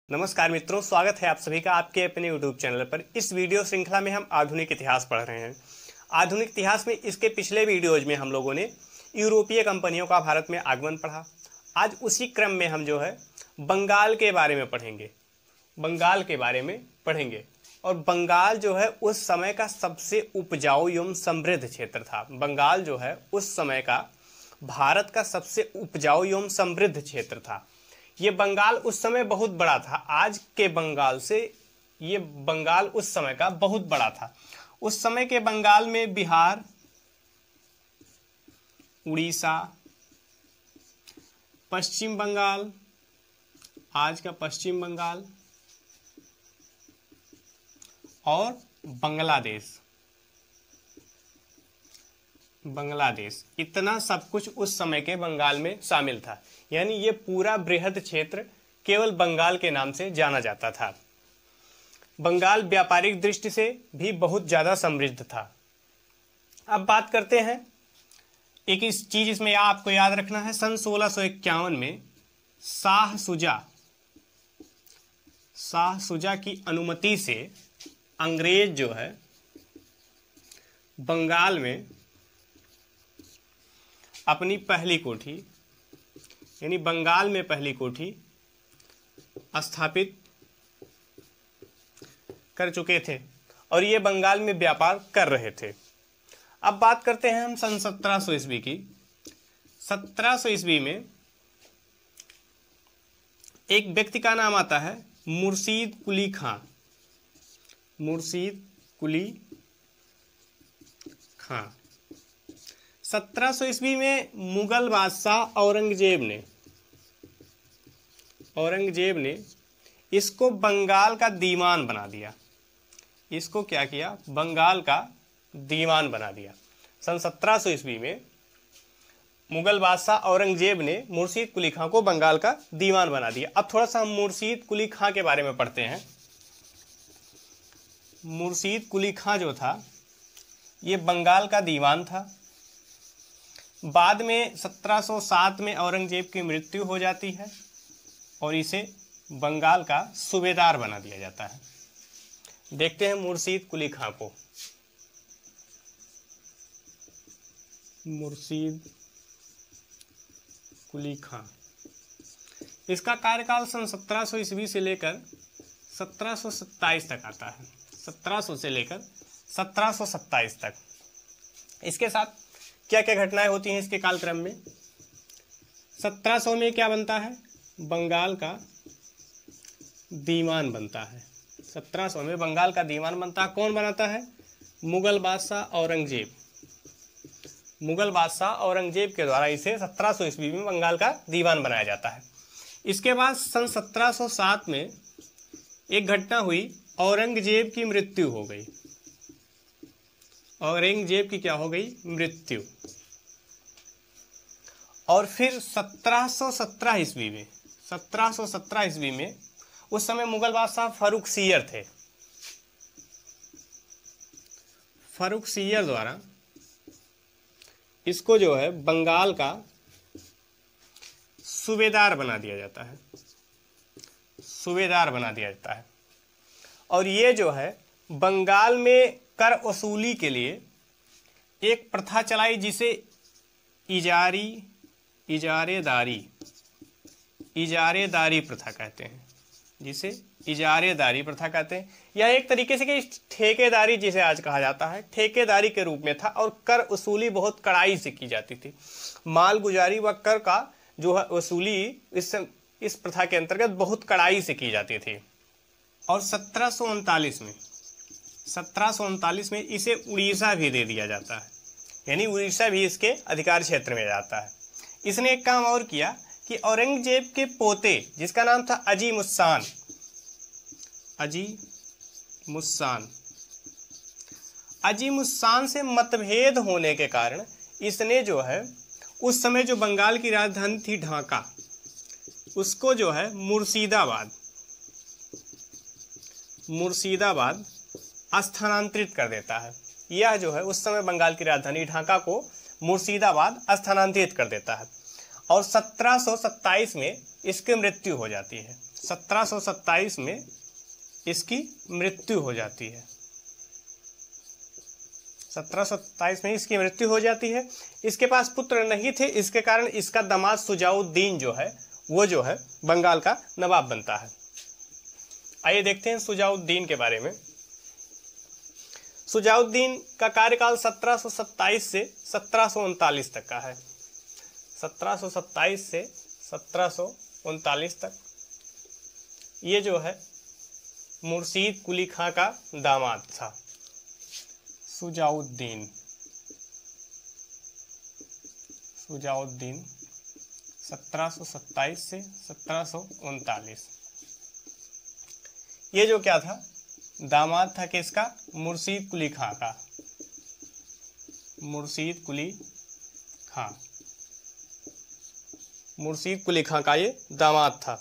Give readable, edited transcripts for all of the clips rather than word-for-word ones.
नमस्कार मित्रों, स्वागत है आप सभी का आपके अपने यूट्यूब चैनल पर। इस वीडियो श्रृंखला में हम आधुनिक इतिहास पढ़ रहे हैं। आधुनिक इतिहास में इसके पिछले वीडियोज में हम लोगों ने यूरोपीय कंपनियों का भारत में आगमन पढ़ा। आज उसी क्रम में हम जो है बंगाल के बारे में पढ़ेंगे। बंगाल के बारे में पढ़ेंगे और बंगाल जो है उस समय का सबसे उपजाऊ एवं समृद्ध क्षेत्र था। बंगाल जो है उस समय का भारत का सबसे उपजाऊ एवं समृद्ध क्षेत्र था। ये बंगाल उस समय बहुत बड़ा था। आज के बंगाल से ये बंगाल उस समय का बहुत बड़ा था। उस समय के बंगाल में बिहार, उड़ीसा, पश्चिम बंगाल, आज का पश्चिम बंगाल और बांग्लादेश इतना सब कुछ उस समय के बंगाल में शामिल था। यानी ये पूरा बृहद क्षेत्र केवल बंगाल के नाम से जाना जाता था। बंगाल व्यापारिक दृष्टि से भी बहुत ज्यादा समृद्ध था। अब बात करते हैं, एक इस चीज इसमें आपको याद रखना है, सन 1651 में शाह शुजा की अनुमति से अंग्रेज जो है बंगाल में अपनी पहली कोठी यानी बंगाल में पहली कोठी स्थापित कर चुके थे और ये बंगाल में व्यापार कर रहे थे। अब बात करते हैं हम सन 1700 ईस्वी की। 1700 ईस्वी में एक व्यक्ति का नाम आता है मुर्शीद कुली खां। 1700 ईस्वी में मुगल बादशाह औरंगजेब ने इसको बंगाल का दीवान बना दिया। इसको क्या किया? बंगाल का दीवान बना दिया। सन 1700 ईस्वी में मुगल बादशाह औरंगजेब ने मुर्शीद कुली खां को बंगाल का दीवान बना दिया। अब थोड़ा सा हम मुर्शीद कुली खां के बारे में पढ़ते हैं। मुर्शीद कुली खां जो था ये बंगाल का दीवान था। बाद में 1707 में औरंगजेब की मृत्यु हो जाती है और इसे बंगाल का सूबेदार बना दिया जाता है। देखते हैं मुर्शीद कुली खां को। मुर्शीद कुली खां, इसका कार्यकाल सन 1700 ईस्वी से लेकर 1727 तक आता है। 1700 से लेकर 1727 तक। इसके साथ क्या क्या घटनाएं होती हैं इसके कालक्रम में? 1700 में क्या बनता है? बंगाल का दीवान बनता है। 1700 में बंगाल का दीवान बनता है। कौन बनाता है? मुगल बादशाह औरंगजेब के द्वारा इसे 1700 ईस्वी में बंगाल का दीवान बनाया जाता है। इसके बाद सन 1707 में एक घटना हुई, औरंगजेब की मृत्यु हो गई। औरंगजेब की क्या हो गई? मृत्यु। और फिर 1717 ईस्वी में उस समय मुगल बादशाह फारूक सियर थे। फारूक सियर द्वारा इसको जो है बंगाल का सूबेदार बना दिया जाता है। और ये जो है बंगाल में कर वसूली के लिए एक प्रथा चलाई जिसे इजारेदारी प्रथा कहते हैं। यह एक तरीके से कि ठेकेदारी जिसे आज कहा जाता है, ठेकेदारी के रूप में था और कर वसूली बहुत कड़ाई से की जाती थी। मालगुजारी व कर का जो है वसूली इस प्रथा के अंतर्गत बहुत कड़ाई से की जाती थी। और 1739 में इसे उड़ीसा भी दे दिया जाता है। यानी उड़ीसा भी इसके अधिकार क्षेत्र में जाता है। इसने एक काम और किया कि औरंगजेब के पोते जिसका नाम था अजीमुस्सान से मतभेद होने के कारण इसने जो है उस समय जो बंगाल की राजधानी थी ढाका, उसको जो है मुर्शिदाबाद स्थानांतरित कर देता है। यह जो है उस समय बंगाल की राजधानी ढाका को मुर्शिदाबाद स्थानांतरित कर देता है। और 1727 में इसकी मृत्यु हो जाती है। 1727 में इसकी मृत्यु हो जाती है। 1727 में इसकी मृत्यु हो जाती है। इसके पास पुत्र नहीं थे, इसके कारण इसका दामाद सुजाउद्दीन जो है वो जो है बंगाल का नवाब बनता है। आइए देखते हैं सुजाउद्दीन के बारे में। सुजाउद्दीन का कार्यकाल 1727 से 1739 तक का है। 1727 से 1739 तक ये जो है मुर्शीद कुली खां का दामाद था सुजाउद्दीन 1727 से 1739। ये जो क्या था, दामाद था किसका, मुर्शीद कुली खां का। मुर्शीद कुली खां, मुर्शीद कुली खां का ये दामाद था।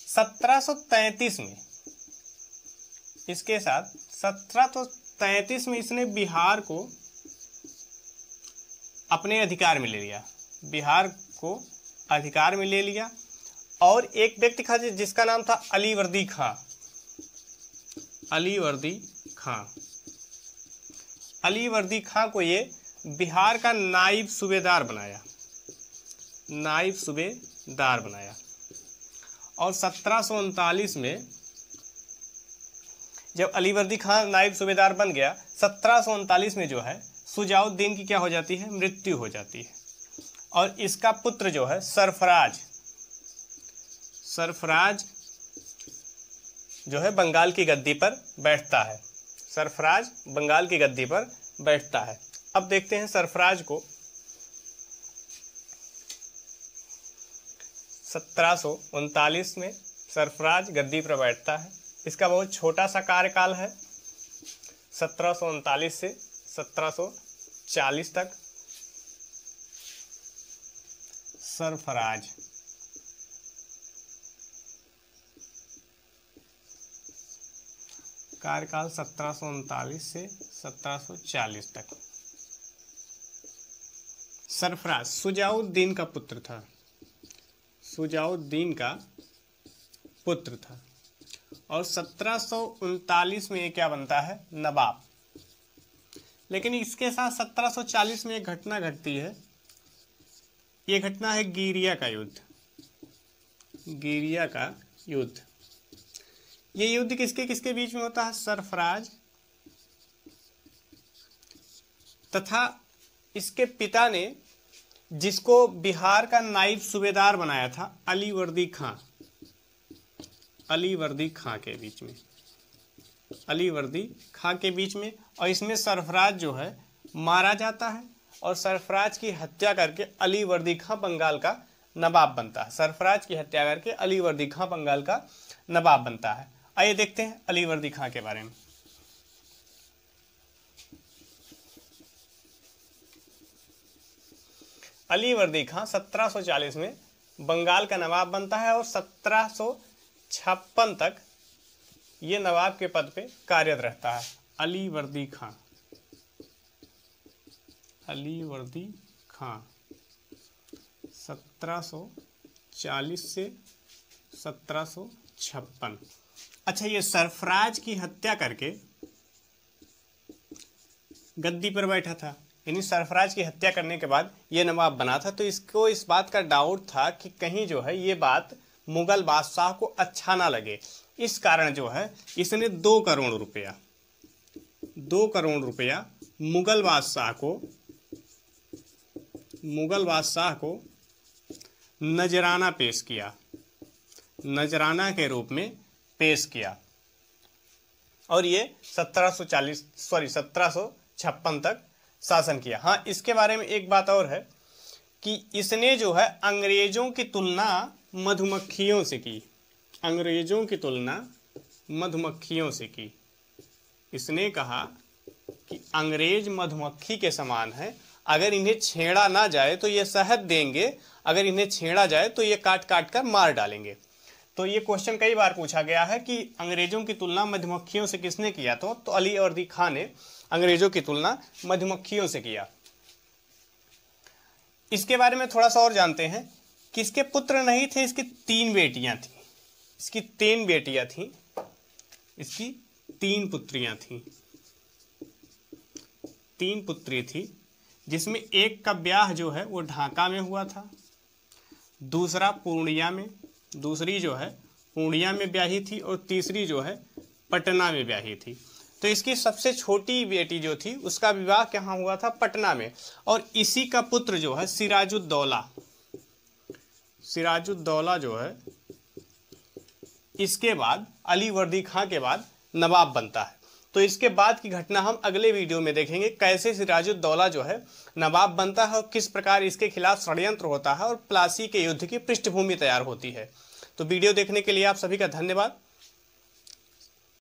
1733 में इसके साथ 1733 में इसने बिहार को अपने अधिकार में ले लिया। बिहार को अधिकार में ले लिया और एक व्यक्ति था जिसका नाम था अलीवर्दी खां। अलीवर्दी खां, अलीवर्दी खां को ये बिहार का नायब सूबेदार बनाया, नायब सूबेदार बनाया। और 1739 में जब अलीवर्दी खां नायब सूबेदार बन गया, 1739 में जो है सुजाउद्दीन की क्या हो जाती है, मृत्यु हो जाती है। और इसका पुत्र जो है सरफराज, सरफराज जो है बंगाल की गद्दी पर बैठता है। सरफराज बंगाल की गद्दी पर बैठता है। अब देखते हैं सरफराज को 1739 में सरफराज गद्दी पर बैठता है। इसका बहुत छोटा सा कार्यकाल है, 1739 से 1740 तक। सरफराज कार्यकाल 1739 से 1740 तक। सरफराज सुजाउद्दीन का पुत्र था, सुजाउद्दीन का पुत्र था। और 1739 में ये क्या बनता है, नवाब। लेकिन इसके साथ 1740 में एक घटना घटती है। ये घटना है गिरिया का युद्ध। गिरिया का युद्ध, ये युद्ध किसके किसके बीच में होता है, सरफराज तथा इसके पिता ने जिसको बिहार का नायब सूबेदार बनाया था, अलीवर्दी खां, अलीवर्दी खां के बीच में, अलीवर्दी खां के बीच में। और इसमें सरफराज जो है मारा जाता है और सरफराज की हत्या करके अलीवर्दी खां बंगाल का नवाब बनता है। सरफराज की हत्या करके अलीवर्दी खां बंगाल का नवाब बनता है। आइए देखते हैं अलीवर्दी खां के बारे में। अलीवर्दी खां 1740 में बंगाल का नवाब बनता है और 1756 तक ये नवाब के पद पे कार्यरत रहता है। अलीवर्दी खां, अलीवर्दी खां 1740 से 1756। अच्छा, ये सरफराज की हत्या करके गद्दी पर बैठा था, यानी सरफराज की हत्या करने के बाद ये नवाब बना था। तो इसको इस बात का डाउट था कि कहीं जो है ये बात मुगल बादशाह को अच्छा ना लगे। इस कारण जो है इसने 2 करोड़ रुपया, 2 करोड़ रुपया मुगल बादशाह को नजराना पेश किया, नजराना के रूप में पेश किया। और ये 1756 तक शासन किया। हाँ, इसके बारे में एक बात और है कि इसने जो है अंग्रेजों की तुलना मधुमक्खियों से की, अंग्रेजों की तुलना मधुमक्खियों से की। इसने कहा कि अंग्रेज मधुमक्खी के समान है, अगर इन्हें छेड़ा ना जाए तो ये शहद देंगे, अगर इन्हें छेड़ा जाए तो ये काट काट कर मार डालेंगे। तो ये क्वेश्चन कई बार पूछा गया है कि अंग्रेजों की तुलना मधुमक्खियों से किसने किया, तो अलीवर्दी खां ने अंग्रेजों की तुलना मधुमक्खियों से किया। इसके बारे में थोड़ा सा और जानते हैं कि इसके पुत्र नहीं थे, इसकी 3 बेटियां थी। इसकी 3 बेटियां थीं, इसकी 3 पुत्रियां थीं, 3 पुत्री थी, जिसमें एक का ब्याह जो है वो ढाका में हुआ था, दूसरा पूर्णिया में, दूसरी जो है पूर्णिया में ब्याही थी, और तीसरी जो है पटना में ब्याही थी। तो इसकी सबसे छोटी बेटी जो थी उसका विवाह कहाँ हुआ था? पटना में। और इसी का पुत्र जो है सिराजुद्दौला, सिराजुद्दौला जो है इसके बाद अलीवर्दी खां के बाद नवाब बनता है। तो इसके बाद की घटना हम अगले वीडियो में देखेंगे, कैसे सिराजुद्दौला जो है नवाब बनता है और किस प्रकार इसके खिलाफ षड्यंत्र होता है और प्लासी के युद्ध की पृष्ठभूमि तैयार होती है। तो वीडियो देखने के लिए आप सभी का धन्यवाद।